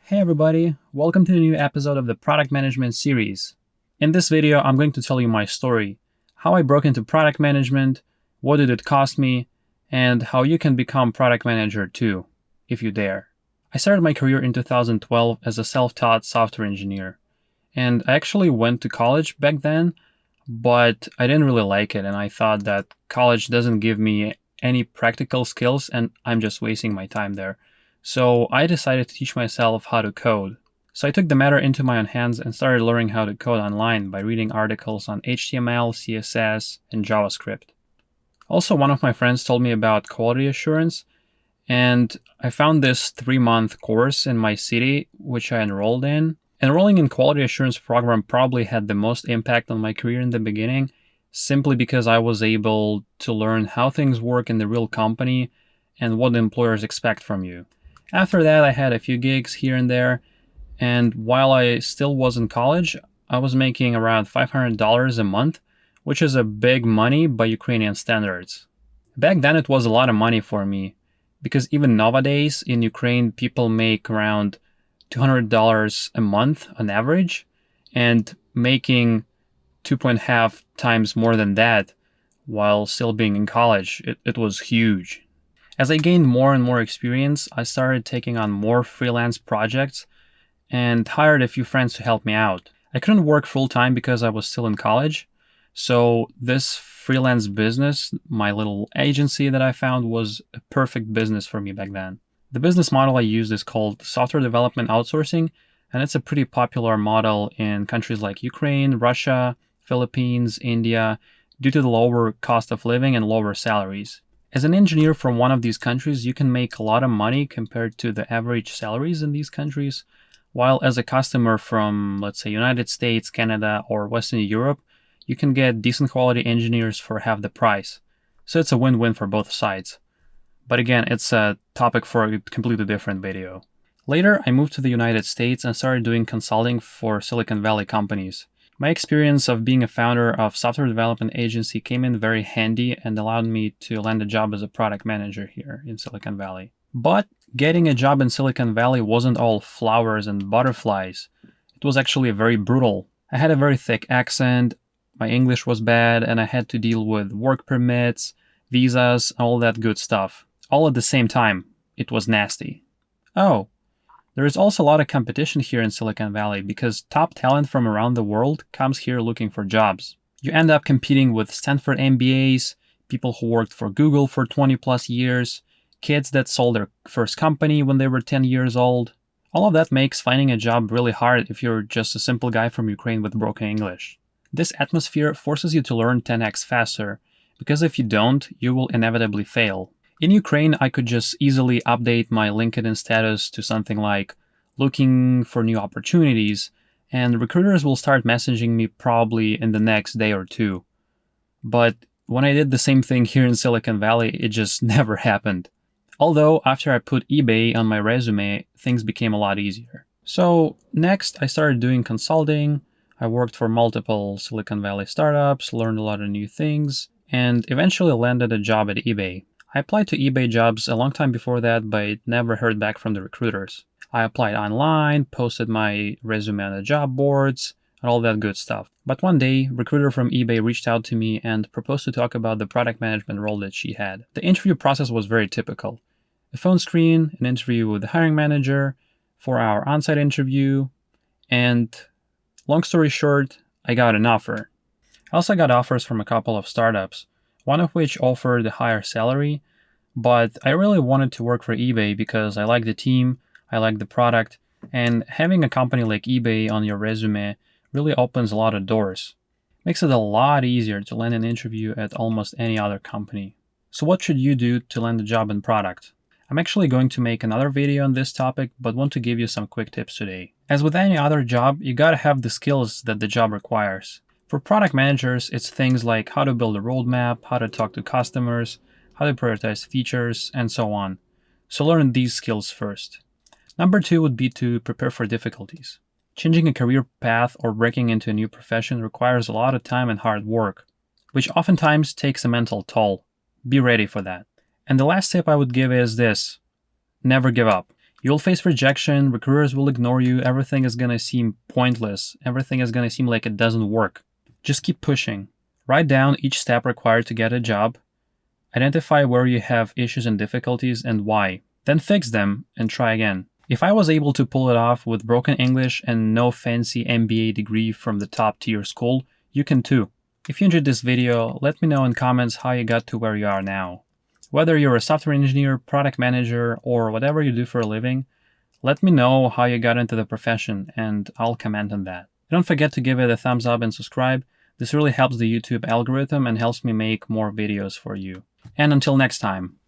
Hey everybody, welcome to a new episode of the Product Management series. In this video, I'm going to tell you my story, how I broke into product management, what did it cost me, and how you can become product manager too, if you dare. I started my career in 2012 as a self-taught software engineer, and I actually went to college back then, but I didn't really like it, and I thought that college doesn't give me any practical skills and I'm just wasting my time there. So I decided to teach myself how to code. So I took the matter into my own hands and started learning how to code online by reading articles on HTML, CSS, and JavaScript. Also, one of my friends told me about quality assurance, and I found this 3-month course in my city, which I enrolled in. Enrolling in quality assurance program probably had the most impact on my career in the beginning, simply because I was able to learn how things work in the real company and what the employers expect from you. After that, I had a few gigs here and there, and while I still was in college, I was making around $500 a month, which is a big money by Ukrainian standards. Back then, it was a lot of money for me, because even nowadays in Ukraine, people make around $200 a month on average, and making 2.5 times more than that while still being in college, it was huge. As I gained more and more experience, I started taking on more freelance projects and hired a few friends to help me out. I couldn't work full-time because I was still in college, so this freelance business, my little agency that I found, was a perfect business for me back then. The business model I used is called software development outsourcing, and it's a pretty popular model in countries like Ukraine, Russia, Philippines, India, due to the lower cost of living and lower salaries. As an engineer from one of these countries, you can make a lot of money compared to the average salaries in these countries, while as a customer from, let's say, United States, Canada, or Western Europe, you can get decent quality engineers for half the price. So it's a win-win for both sides. But again, it's a topic for a completely different video. Later, I moved to the United States and started doing consulting for Silicon Valley companies. My experience of being a founder of software development agency came in very handy and allowed me to land a job as a product manager here in Silicon Valley. But getting a job in Silicon Valley wasn't all flowers and butterflies. It was actually very brutal. I had a very thick accent, my English was bad, and I had to deal with work permits, visas, all that good stuff. All at the same time. It was nasty. Oh, there is also a lot of competition here in Silicon Valley because top talent from around the world comes here looking for jobs. You end up competing with Stanford MBAs, people who worked for Google for 20 plus years, kids that sold their first company when they were 10 years old. All of that makes finding a job really hard if you're just a simple guy from Ukraine with broken English. This atmosphere forces you to learn 10x faster, because if you don't, you will inevitably fail. In Ukraine, I could just easily update my LinkedIn status to something like looking for new opportunities, and recruiters will start messaging me probably in the next day or two. But when I did the same thing here in Silicon Valley, it just never happened. Although after I put eBay on my resume, things became a lot easier. So next, I started doing consulting. I worked for multiple Silicon Valley startups, learned a lot of new things, and eventually landed a job at eBay. I applied to eBay jobs a long time before that, but never heard back from the recruiters. I applied online, posted my resume on the job boards, and all that good stuff. But one day, a recruiter from eBay reached out to me and proposed to talk about the product management role that she had. The interview process was very typical. A phone screen, an interview with the hiring manager, 4-hour on-site interview, and long story short, I got an offer. I also got offers from a couple of startups, one of which offered a higher salary, but I really wanted to work for eBay because I like the team, I like the product, and having a company like eBay on your resume really opens a lot of doors. Makes it a lot easier to land an interview at almost any other company. So what should you do to land a job in product? I'm actually going to make another video on this topic, but want to give you some quick tips today. As with any other job, you gotta have the skills that the job requires. For product managers, it's things like how to build a roadmap, how to talk to customers, how to prioritize features, and so on. So learn these skills first. Number 2 would be to prepare for difficulties. Changing a career path or breaking into a new profession requires a lot of time and hard work, which oftentimes takes a mental toll. Be ready for that. And the last tip I would give is this: never give up. You'll face rejection, recruiters will ignore you, everything is gonna seem pointless, everything is gonna seem like it doesn't work. Just keep pushing. Write down each step required to get a job. Identify where you have issues and difficulties and why. Then fix them and try again. If I was able to pull it off with broken English and no fancy MBA degree from the top tier school, you can too. If you enjoyed this video, let me know in comments how you got to where you are now. Whether you're a software engineer, product manager, or whatever you do for a living, let me know how you got into the profession and I'll comment on that. Don't forget to give it a thumbs up and subscribe. This really helps the YouTube algorithm and helps me make more videos for you. And until next time.